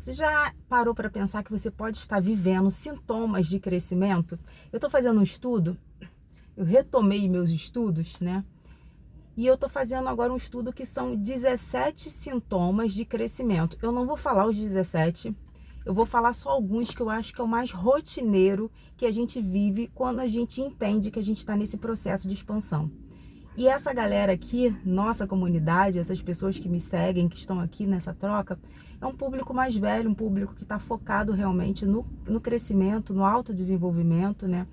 Você já parou para pensar que você pode estar vivendo sintomas de crescimento? Eu estou fazendo um estudo, eu retomei meus estudos, né? E eu estou fazendo agora um estudo que são 17 sintomas de crescimento. Eu não vou falar os 17, eu vou falar só alguns que eu acho que é o mais rotineiro que a gente vive quando a gente entende que a gente está nesse processo de expansão. E essa galera aqui, nossa comunidade, essas pessoas que me seguem, que estão aqui nessa troca, é um público mais velho, um público que está focado realmente no crescimento, no autodesenvolvimento, né?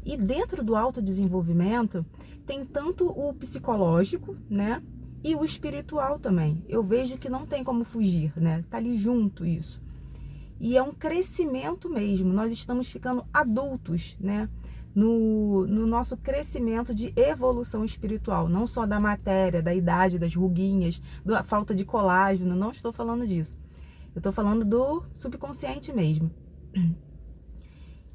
E dentro do autodesenvolvimento tem tanto o psicológico, né? E o espiritual também. Eu vejo que não tem como fugir, né? Tá ali junto isso. E é um crescimento mesmo. Nós estamos ficando adultos, né? No nosso crescimento de evolução espiritual, não só da matéria, da idade, das ruguinhas, da falta de colágeno, não estou falando disso. Eu estou falando do subconsciente mesmo.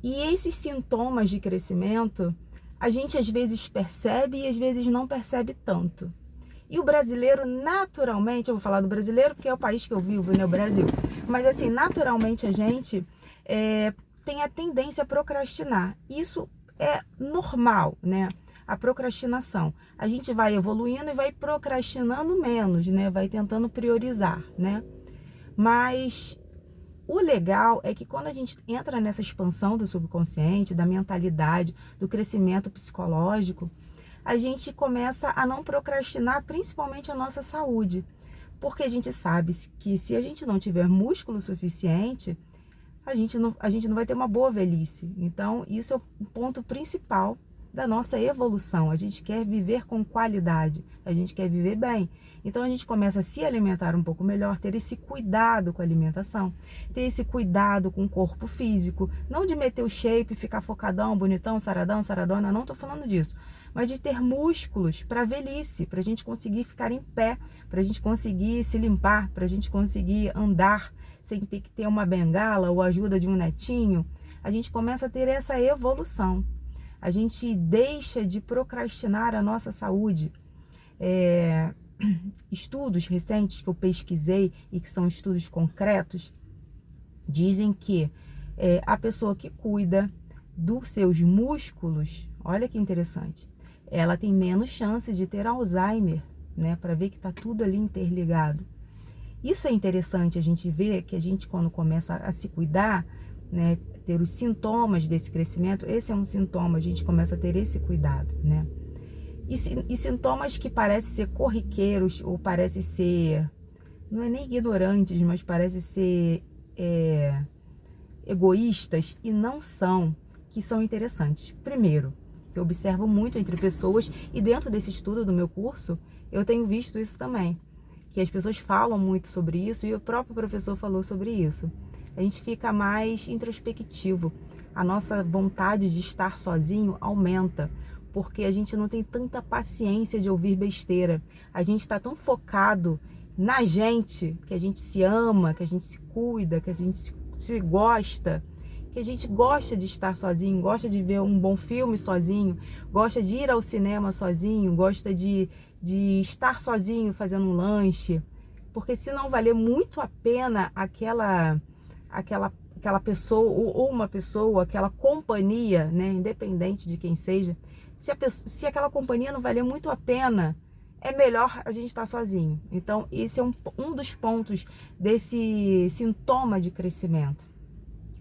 E esses sintomas de crescimento, a gente às vezes percebe e às vezes não percebe tanto. E o brasileiro, naturalmente, eu vou falar do brasileiro porque é o país que eu vivo, né, o Brasil. Mas assim, naturalmente a gente tem a tendência a procrastinar. Isso é normal, né? A procrastinação. A gente vai evoluindo e vai procrastinando menos, né? Vai tentando priorizar, né? Mas o legal é que quando a gente entra nessa expansão do subconsciente, da mentalidade, do crescimento psicológico, a gente começa a não procrastinar, principalmente a nossa saúde. Porque a gente sabe que se a gente não tiver músculo suficiente, a gente não vai ter uma boa velhice. Então, isso é o ponto principal da nossa evolução. A gente quer viver com qualidade, a gente quer viver bem. Então, a gente começa a se alimentar um pouco melhor, ter esse cuidado com a alimentação, ter esse cuidado com o corpo físico, não de meter o shape, ficar focadão, bonitão, saradão, saradona, não estou falando disso, mas de ter músculos para a velhice, para a gente conseguir ficar em pé, para a gente conseguir se limpar, para a gente conseguir andar sem ter que ter uma bengala ou ajuda de um netinho. A gente começa a ter essa evolução. A gente deixa de procrastinar a nossa saúde. Estudos recentes que eu pesquisei e que são estudos concretos, dizem que a pessoa que cuida dos seus músculos, olha que interessante, ela tem menos chance de ter Alzheimer, né? Para ver que está tudo ali interligado. Isso é interessante a gente ver que a gente, quando começa a se cuidar, né, ter os sintomas desse crescimento, esse é um sintoma, a gente começa a ter esse cuidado, né? E sintomas que parecem ser corriqueiros ou parecem ser, não é nem ignorantes, mas parecem ser egoístas e não são, que são interessantes. Primeiro, que eu observo muito entre pessoas e dentro desse estudo do meu curso, eu tenho visto isso também, que as pessoas falam muito sobre isso e o próprio professor falou sobre isso. A gente fica mais introspectivo, a nossa vontade de estar sozinho aumenta, porque a gente não tem tanta paciência de ouvir besteira. A gente está tão focado na gente, que a gente se ama, que a gente se cuida, que a gente se gosta, que a gente gosta de estar sozinho, gosta de ver um bom filme sozinho, gosta de ir ao cinema sozinho, gosta de estar sozinho fazendo um lanche, porque se não valer muito a pena aquela pessoa ou uma pessoa, aquela companhia, né, independente de quem seja, se aquela companhia não valer muito a pena, é melhor a gente estar sozinho. Então, esse é um dos pontos desse sintoma de crescimento.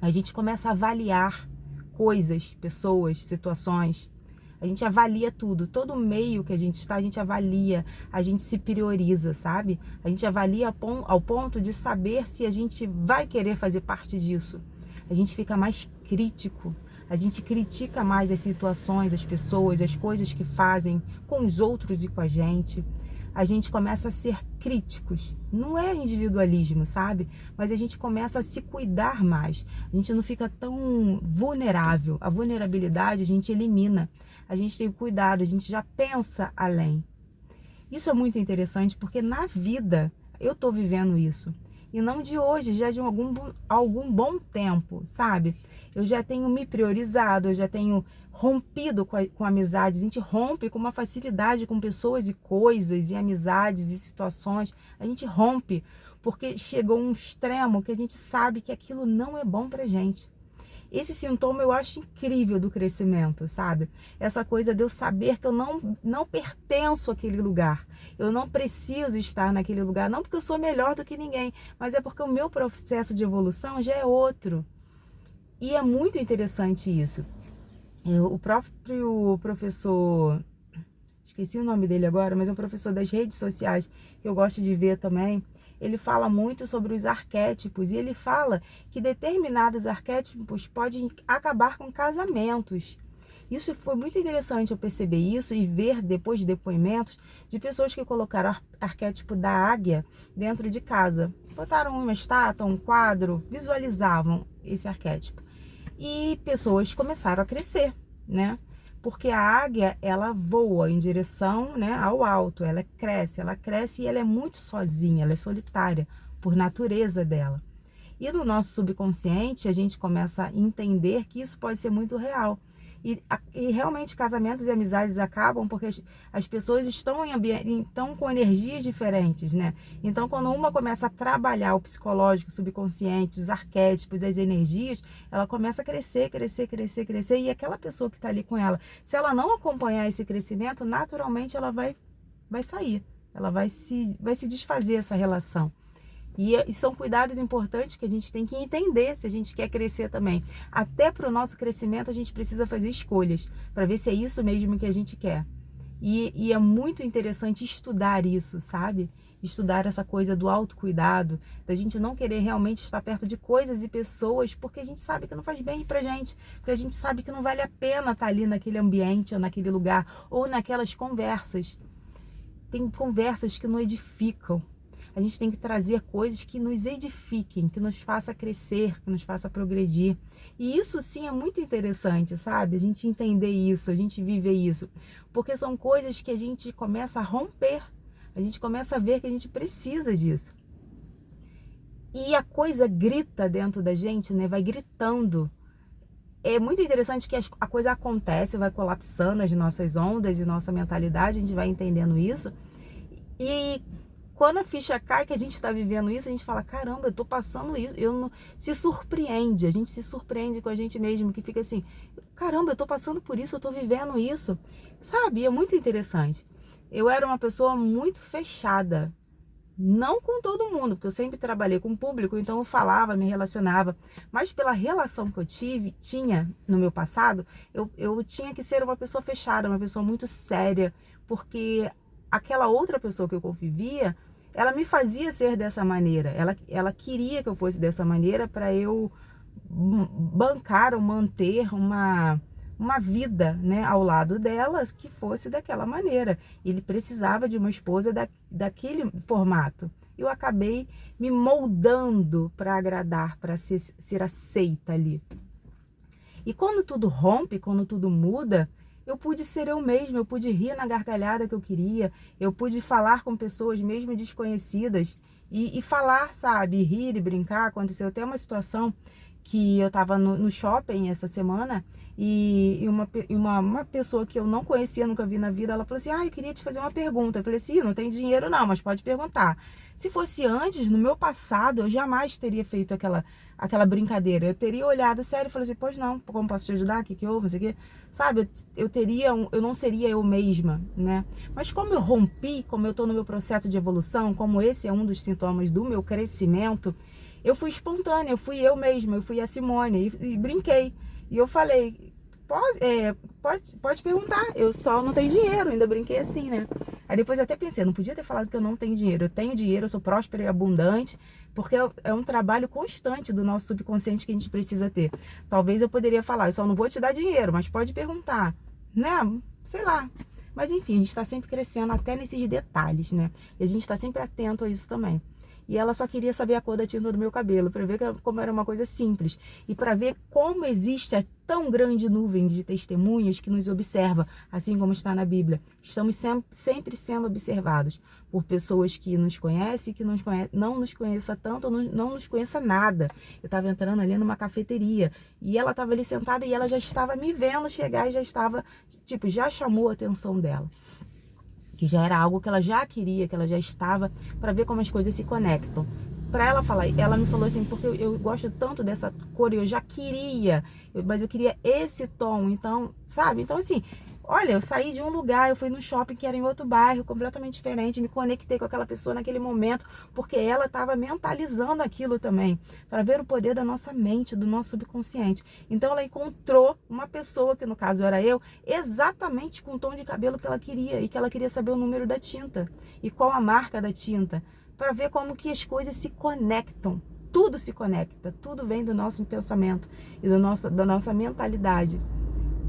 A gente começa a avaliar coisas, pessoas, situações. A gente avalia tudo, todo meio que a gente está, a gente avalia, a gente se prioriza, sabe? A gente avalia ao ponto de saber se a gente vai querer fazer parte disso. A gente fica mais crítico, a gente critica mais as situações, as pessoas, as coisas que fazem com os outros e com a gente. A gente começa a ser críticos. Não é individualismo, sabe? Mas a gente começa a se cuidar mais. A gente não fica tão vulnerável. A vulnerabilidade a gente elimina. A gente tem cuidado, a gente já pensa além. Isso é muito interessante porque na vida eu tô vivendo isso. E não de hoje, já de algum bom tempo, sabe? Eu já tenho me priorizado, eu já tenho rompido com amizades. A gente rompe com uma facilidade com pessoas e coisas, e amizades e situações. A gente rompe porque chegou um extremo que a gente sabe que aquilo não é bom pra gente. Esse sintoma eu acho incrível do crescimento, sabe? Essa coisa de eu saber que eu não pertenço àquele lugar. Eu não preciso estar naquele lugar, não porque eu sou melhor do que ninguém, mas é porque o meu processo de evolução já é outro. E é muito interessante isso. O próprio professor, esqueci o nome dele agora, mas é um professor das redes sociais que eu gosto de ver também. Ele fala muito sobre os arquétipos e ele fala que determinados arquétipos podem acabar com casamentos. Isso foi muito interessante eu perceber isso e ver depois de depoimentos de pessoas que colocaram o arquétipo da águia dentro de casa. Botaram uma estátua, um quadro, visualizavam esse arquétipo. E pessoas começaram a crescer, né? Porque a águia, ela voa em direção, né, ao alto, ela cresce e ela é muito sozinha, ela é solitária por natureza dela. E no nosso subconsciente, a gente começa a entender que isso pode ser muito real. E realmente casamentos e amizades acabam porque as pessoas estão com energias diferentes, né? Então, quando uma começa a trabalhar o psicológico, o subconsciente, os arquétipos, as energias, ela começa a crescer. E aquela pessoa que está ali com ela, se ela não acompanhar esse crescimento, naturalmente ela vai sair. Ela vai se desfazer essa relação. E são cuidados importantes que a gente tem que entender se a gente quer crescer também. Até para o nosso crescimento a gente precisa fazer escolhas para ver se é isso mesmo que a gente quer. E é muito interessante estudar isso, sabe? Estudar essa coisa do autocuidado, da gente não querer realmente estar perto de coisas e pessoas porque a gente sabe que não faz bem pra gente, porque a gente sabe que não vale a pena estar ali naquele ambiente ou naquele lugar ou naquelas conversas. Tem conversas que não edificam. A gente tem que trazer coisas que nos edifiquem, que nos faça crescer, que nos faça progredir. E isso sim é muito interessante, sabe? A gente entender isso, a gente viver isso. Porque são coisas que a gente começa a romper. A gente começa a ver que a gente precisa disso. E a coisa grita dentro da gente, né? Vai gritando. É muito interessante que a coisa acontece, vai colapsando as nossas ondas e nossa mentalidade, a gente vai entendendo isso. E quando a ficha cai que a gente está vivendo isso, a gente fala, caramba, eu tô passando isso. Se surpreende, a gente se surpreende com a gente mesmo, que fica assim, caramba, eu tô passando por isso, eu tô vivendo isso. Sabe, é muito interessante. Eu era uma pessoa muito fechada, não com todo mundo, porque eu sempre trabalhei com o público, então eu falava, me relacionava. Mas pela relação que eu tinha no meu passado, eu tinha que ser uma pessoa fechada, uma pessoa muito séria, porque aquela outra pessoa que eu convivia, ela me fazia ser dessa maneira. Ela queria que eu fosse dessa maneira para eu bancar ou manter uma vida, né, ao lado delas que fosse daquela maneira. Ele precisava de uma esposa daquele formato. Eu acabei me moldando para agradar, para ser aceita ali. E quando tudo rompe, quando tudo muda, eu pude ser eu mesma, eu pude rir na gargalhada que eu queria, eu pude falar com pessoas mesmo desconhecidas e falar, sabe, rir e brincar. Aconteceu até uma situação que eu estava no shopping essa semana e uma pessoa que eu não conhecia, nunca vi na vida, ela falou assim, eu queria te fazer uma pergunta. Eu falei assim, não tem dinheiro não, mas pode perguntar. Se fosse antes, no meu passado, eu jamais teria feito aquela brincadeira. Eu teria olhado sério e falei assim, pois não, como posso te ajudar? O que houve? Isso aqui? Sabe, eu não seria eu mesma, né? Mas como eu rompi, como eu tô no meu processo de evolução, como esse é um dos sintomas do meu crescimento, eu fui espontânea, eu fui eu mesma, eu fui a Simone e brinquei. E eu falei, pode perguntar, eu só não tenho dinheiro, ainda brinquei assim, né? Aí depois eu até pensei, eu não podia ter falado que eu não tenho dinheiro. Eu tenho dinheiro, eu sou próspera e abundante, porque é um trabalho constante do nosso subconsciente que a gente precisa ter. Talvez eu poderia falar, eu só não vou te dar dinheiro, mas pode perguntar, né? Sei lá. Mas enfim, a gente está sempre crescendo até nesses detalhes, né? E a gente está sempre atento a isso também. E ela só queria saber a cor da tinta do meu cabelo, para ver como era uma coisa simples. E para ver como existe a tão grande nuvem de testemunhas que nos observa, assim como está na Bíblia. Estamos sempre sendo observados por pessoas que nos conhecem e que não nos conheça tanto, ou não nos conheça nada. Eu estava entrando ali numa cafeteria e ela estava ali sentada e ela já estava me vendo chegar e já estava, já chamou a atenção dela. Que já era algo que ela já queria, que ela já estava, para ver como as coisas se conectam. para ela falar, ela me falou assim, porque eu gosto tanto dessa cor, eu já queria, mas eu queria esse tom, então, sabe? Então, assim, olha, eu saí de um lugar, eu fui no shopping que era em outro bairro, completamente diferente, me conectei com aquela pessoa naquele momento, porque ela estava mentalizando aquilo também, para ver o poder da nossa mente, do nosso subconsciente. Então, ela encontrou uma pessoa, que no caso era eu, exatamente com o tom de cabelo que ela queria, e que ela queria saber o número da tinta, e qual a marca da tinta, para ver como que as coisas se conectam. Tudo se conecta, tudo vem do nosso pensamento e da nossa mentalidade.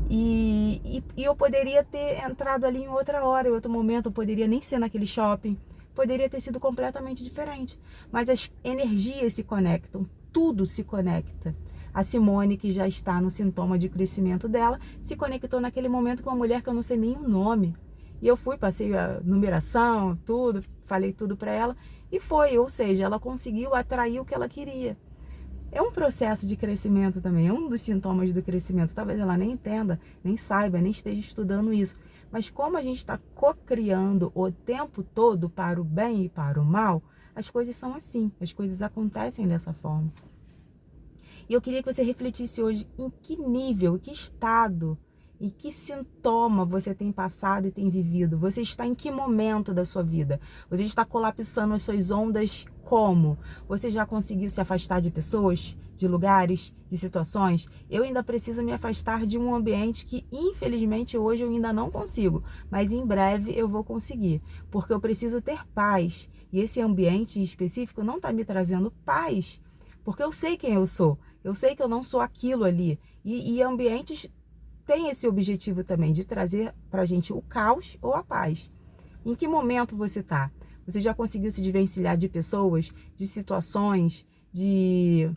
E eu poderia ter entrado ali em outra hora, em outro momento, eu poderia nem ser naquele shopping, poderia ter sido completamente diferente. Mas as energias se conectam, tudo se conecta. A Simone, que já está no sintoma de crescimento dela, se conectou naquele momento com uma mulher que eu não sei nem o nome. E eu fui, passei a numeração, tudo, falei tudo para ela, e foi, ou seja, ela conseguiu atrair o que ela queria. É um processo de crescimento também, é um dos sintomas do crescimento. Talvez ela nem entenda, nem saiba, nem esteja estudando isso. Mas como a gente está co-criando o tempo todo para o bem e para o mal, as coisas são assim, as coisas acontecem dessa forma. E eu queria que você refletisse hoje em que nível, em que estado e que sintoma você tem passado e tem vivido. Você está em que momento da sua vida? Você está colapsando as suas ondas como? Você já conseguiu se afastar de pessoas, de lugares, de situações? Eu ainda preciso me afastar de um ambiente que, infelizmente, hoje eu ainda não consigo. Mas em breve eu vou conseguir. Porque eu preciso ter paz. E esse ambiente específico não está me trazendo paz. Porque eu sei quem eu sou. Eu sei que eu não sou aquilo ali. E ambientes têm esse objetivo também, de trazer pra gente o caos ou a paz. Em que momento você tá? Você já conseguiu se desvencilhar de pessoas, de situações, de...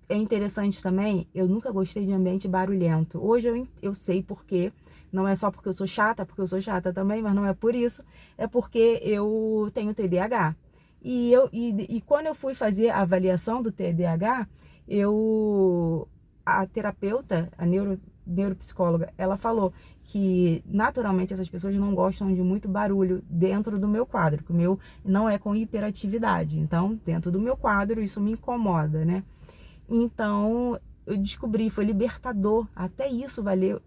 É interessante também, eu nunca gostei de ambiente barulhento. Hoje eu sei por quê. Não é só porque eu sou chata, porque eu sou chata também, mas não é por isso. É porque eu tenho TDAH. E quando eu fui fazer a avaliação do TDAH, a terapeuta, a neuropsicóloga, ela falou que naturalmente essas pessoas não gostam de muito barulho dentro do meu quadro, que o meu não é com hiperatividade. Então, dentro do meu quadro, isso me incomoda, né? Então, eu descobri, foi libertador. Até isso valeu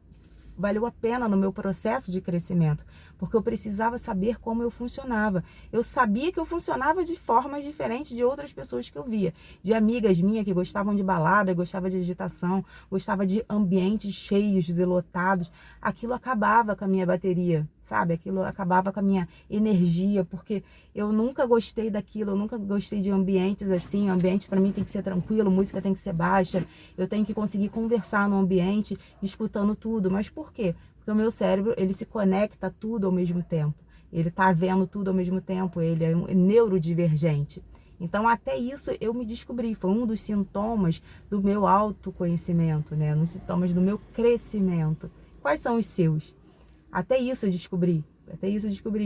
a pena no meu processo de crescimento, porque eu precisava saber como eu funcionava. Eu sabia que eu funcionava de formas diferentes de outras pessoas que eu via, de amigas minhas que gostavam de balada, gostavam de agitação, gostavam de ambientes cheios, lotados. Aquilo acabava com a minha bateria, sabe? Aquilo acabava com a minha energia, porque eu nunca gostei daquilo, eu nunca gostei de ambientes assim. Ambiente para mim tem que ser tranquilo, música tem que ser baixa, eu tenho que conseguir conversar no ambiente, escutando tudo. Mas por quê? Porque o meu cérebro, ele se conecta a tudo ao mesmo tempo. Ele tá vendo tudo ao mesmo tempo, ele é um neurodivergente. Então, até isso eu me descobri, foi um dos sintomas do meu autoconhecimento, né? Um dos sintomas do meu crescimento. Quais são os seus? Até isso eu descobri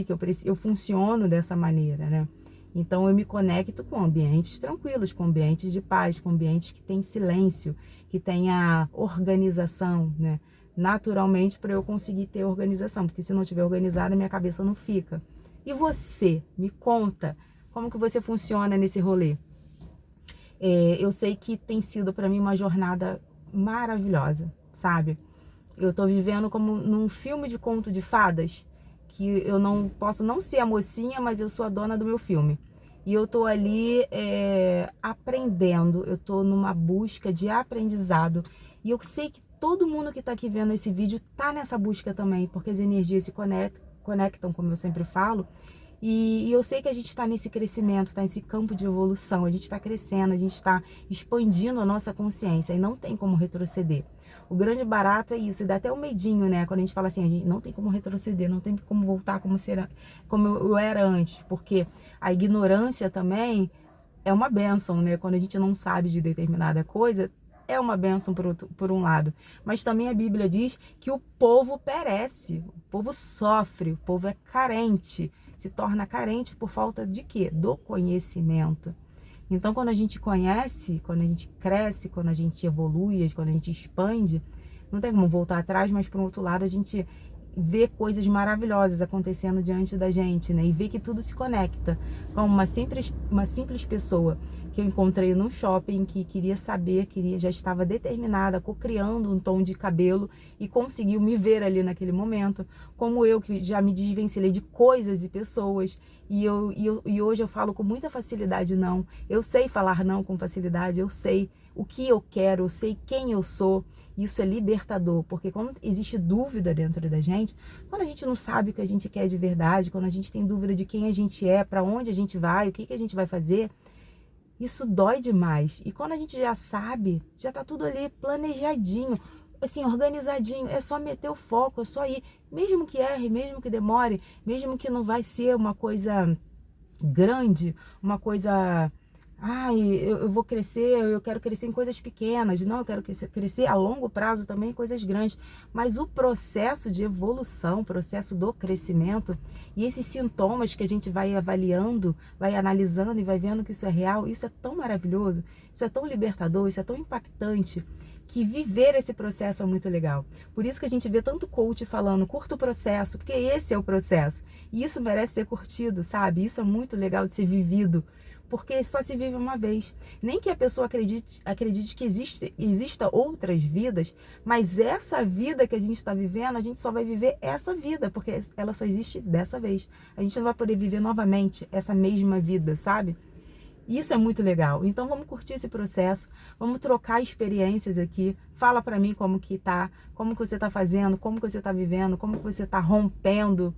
que eu funciono dessa maneira, né? Então eu me conecto com ambientes tranquilos, com ambientes de paz, com ambientes que tem silêncio, que tenha organização, né? Naturalmente, para eu conseguir ter organização, porque se não tiver organizada, minha cabeça não fica. E você, me conta, como que você funciona nesse rolê? Eu sei que tem sido para mim uma jornada maravilhosa, sabe? Eu tô vivendo como num filme de conto de fadas, que eu não posso não ser a mocinha, mas eu sou a dona do meu filme. E eu tô ali aprendendo, eu tô numa busca de aprendizado. E eu sei que todo mundo que tá aqui vendo esse vídeo tá nessa busca também, porque as energias se conectam, como eu sempre falo. E eu sei que a gente está nesse crescimento, está nesse campo de evolução, a gente está crescendo, a gente está expandindo a nossa consciência e não tem como retroceder. O grande barato é isso, e dá até um medinho, né? Quando a gente fala assim, a gente não tem como retroceder, não tem como voltar como eu era antes, porque a ignorância também é uma bênção, né? Quando a gente não sabe de determinada coisa, é uma bênção por um lado. Mas também a Bíblia diz que o povo perece, o povo sofre, o povo é carente, se torna carente por falta de quê? Do conhecimento. Então, quando a gente conhece, quando a gente cresce, quando a gente evolui, quando a gente expande, não tem como voltar atrás, mas por outro lado, a gente vê coisas maravilhosas acontecendo diante da gente, né? E vê que tudo se conecta. Como uma simples pessoa que eu encontrei num shopping, que queria saber, já estava determinada, co-criando um tom de cabelo e conseguiu me ver ali naquele momento. Como eu, que já me desvencilhei de coisas e pessoas, e hoje eu falo com muita facilidade não. Eu sei falar não com facilidade, eu sei o que eu quero, eu sei quem eu sou. Isso é libertador, porque quando existe dúvida dentro da gente, quando a gente não sabe o que a gente quer de verdade, quando a gente tem dúvida de quem a gente é, para onde a gente vai, o que a gente vai fazer, isso dói demais. E quando a gente já sabe, já tá tudo ali planejadinho, assim, organizadinho, é só meter o foco, é só ir, mesmo que erre, mesmo que demore, mesmo que não vai ser uma coisa grande, uma coisa, ai, eu vou crescer, eu quero crescer em coisas pequenas, não, eu quero crescer a longo prazo também em coisas grandes, mas o processo de evolução, o processo do crescimento e esses sintomas que a gente vai avaliando, vai analisando e vai vendo que isso é real, isso é tão maravilhoso, isso é tão libertador, isso é tão impactante, que viver esse processo é muito legal. Por isso que a gente vê tanto coach falando, curta o processo, porque esse é o processo. E isso merece ser curtido, sabe? Isso é muito legal de ser vivido, porque só se vive uma vez. Nem que a pessoa acredite que exista outras vidas, mas essa vida que a gente está vivendo, a gente só vai viver essa vida, porque ela só existe dessa vez. A gente não vai poder viver novamente essa mesma vida, sabe? Isso é muito legal. Então vamos curtir esse processo, vamos trocar experiências aqui. Fala pra mim como que tá, como que você tá fazendo, como que você tá vivendo, como que você tá rompendo,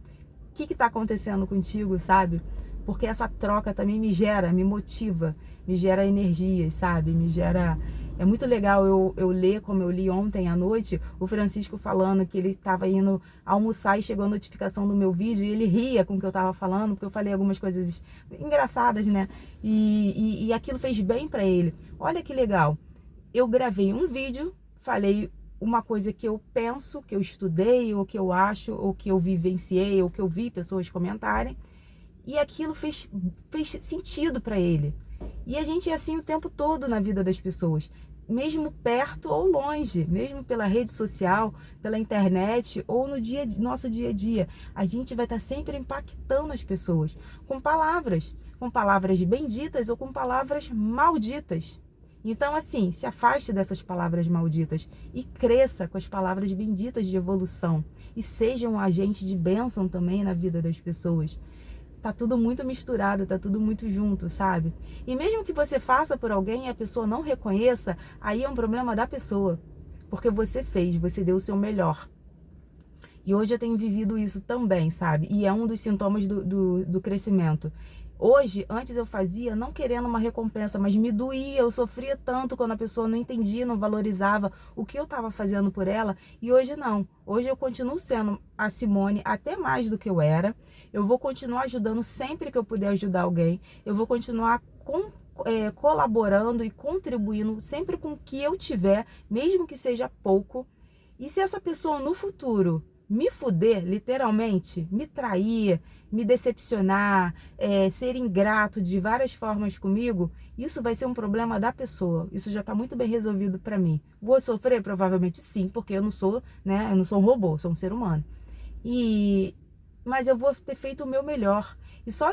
o que tá acontecendo contigo, sabe? Porque essa troca também me motiva, me gera energias, sabe? Me gera... É muito legal eu ler, como eu li ontem à noite, o Francisco falando que ele estava indo almoçar e chegou a notificação do meu vídeo e ele ria com o que eu estava falando, porque eu falei algumas coisas engraçadas, né? E aquilo fez bem para ele. Olha que legal. Eu gravei um vídeo, falei uma coisa que eu penso, que eu estudei, ou que eu acho, ou que eu vivenciei, ou que eu vi pessoas comentarem, e aquilo fez sentido para ele. E a gente é assim o tempo todo na vida das pessoas, mesmo perto ou longe, mesmo pela rede social, pela internet ou no nosso dia a dia. A gente vai estar sempre impactando as pessoas com palavras benditas ou com palavras malditas. Então, assim, se afaste dessas palavras malditas e cresça com as palavras benditas de evolução e seja um agente de bênção também na vida das pessoas. Tá tudo muito misturado, tá tudo muito junto, sabe? E mesmo que você faça por alguém e a pessoa não reconheça, aí é um problema da pessoa. Porque você fez, você deu o seu melhor. E hoje eu tenho vivido isso também, sabe? E é um dos sintomas do crescimento. Hoje, antes eu fazia não querendo uma recompensa, mas me doía, eu sofria tanto quando a pessoa não entendia, não valorizava o que eu estava fazendo por ela. E hoje não. Hoje eu continuo sendo a Simone até mais do que eu era. Eu vou continuar ajudando sempre que eu puder ajudar alguém. Eu vou continuar colaborando e contribuindo sempre com o que eu tiver, mesmo que seja pouco. E se essa pessoa no futuro me fuder, literalmente, me trair, me decepcionar, ser ingrato de várias formas comigo, isso vai ser um problema da pessoa. Isso já está muito bem resolvido para mim. Vou sofrer? Provavelmente sim, porque eu não sou, né? Eu não sou um robô, sou um ser humano. Mas eu vou ter feito o meu melhor. E só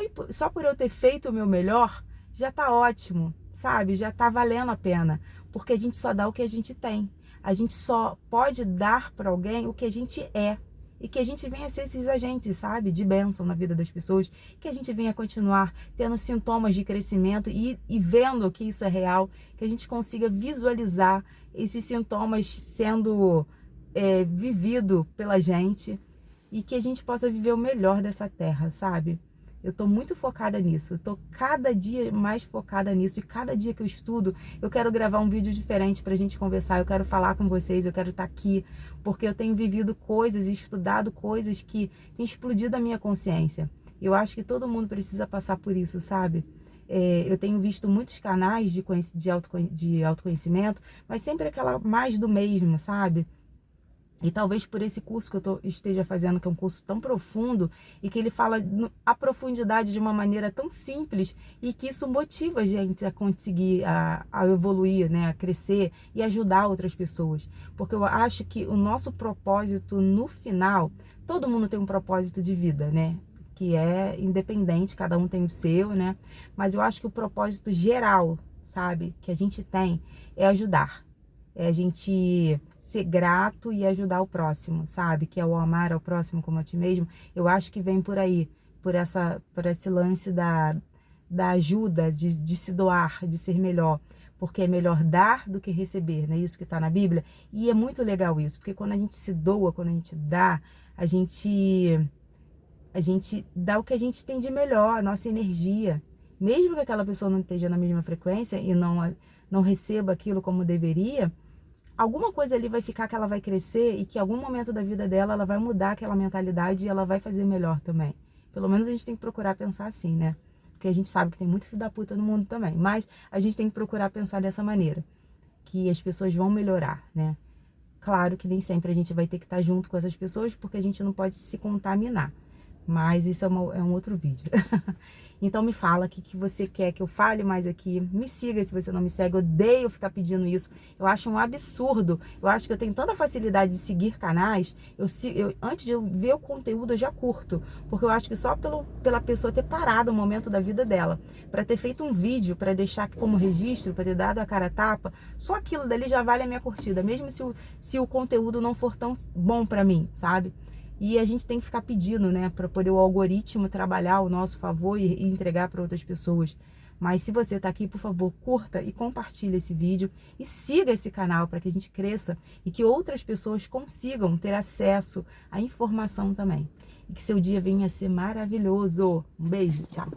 por eu ter feito o meu melhor, já tá ótimo, sabe? Já tá valendo a pena. Porque a gente só dá o que a gente tem. A gente só pode dar para alguém o que a gente é. E que a gente venha ser esses agentes, sabe? De bênção na vida das pessoas. Que a gente venha continuar tendo sintomas de crescimento e vendo que isso é real. Que a gente consiga visualizar esses sintomas sendo vivido pela gente. E que a gente possa viver o melhor dessa terra, sabe? Eu tô muito focada nisso, eu tô cada dia mais focada nisso. E cada dia que eu estudo, eu quero gravar um vídeo diferente pra gente conversar. Eu quero falar com vocês, eu quero estar aqui. Porque eu tenho vivido coisas e estudado coisas que têm explodido a minha consciência. Eu acho que todo mundo precisa passar por isso, sabe? Eu tenho visto muitos canais de autoconhecimento, mas sempre aquela mais do mesmo, sabe? E talvez por esse curso que eu esteja fazendo, que é um curso tão profundo, e que ele fala a profundidade de uma maneira tão simples, e que isso motiva a gente a conseguir, a evoluir, né, a crescer e ajudar outras pessoas. Porque eu acho que o nosso propósito no final, todo mundo tem um propósito de vida, né? Que é independente, cada um tem o seu, né? Mas eu acho que o propósito geral, sabe, que a gente tem é ajudar. É a gente ser grato e ajudar o próximo, sabe? Que é o amar ao próximo como a ti mesmo. Eu acho que vem por aí, por esse lance da ajuda, de se doar, de ser melhor. Porque é melhor dar do que receber, né? Isso que está na Bíblia. E é muito legal isso, porque quando a gente se doa, quando a gente dá, a gente dá o que a gente tem de melhor, a nossa energia. Mesmo que aquela pessoa não esteja na mesma frequência e não receba aquilo como deveria, alguma coisa ali vai ficar, que ela vai crescer, e que em algum momento da vida dela ela vai mudar aquela mentalidade e ela vai fazer melhor também. Pelo menos a gente tem que procurar pensar assim, né? Porque a gente sabe que tem muito filho da puta no mundo também. Mas a gente tem que procurar pensar dessa maneira, que as pessoas vão melhorar, né? Claro que nem sempre a gente vai ter que estar junto com essas pessoas, porque a gente não pode se contaminar. Mas isso é um outro vídeo. Então me fala o que você quer que eu fale mais aqui. Me siga se você não me segue. Eu odeio ficar pedindo isso. Eu acho um absurdo. Eu acho que eu tenho tanta facilidade de seguir canais. Antes de eu ver o conteúdo, eu já curto. Porque eu acho que só pela pessoa ter parado o momento da vida dela, para ter feito um vídeo, para deixar como registro, para ter dado a cara a tapa, só aquilo dali já vale a minha curtida. Mesmo se o conteúdo não for tão bom para mim, sabe? E a gente tem que ficar pedindo, né, para poder o algoritmo trabalhar ao nosso favor e entregar para outras pessoas. Mas se você está aqui, por favor, curta e compartilhe esse vídeo e siga esse canal para que a gente cresça e que outras pessoas consigam ter acesso à informação também. E que seu dia venha a ser maravilhoso. Um beijo, tchau!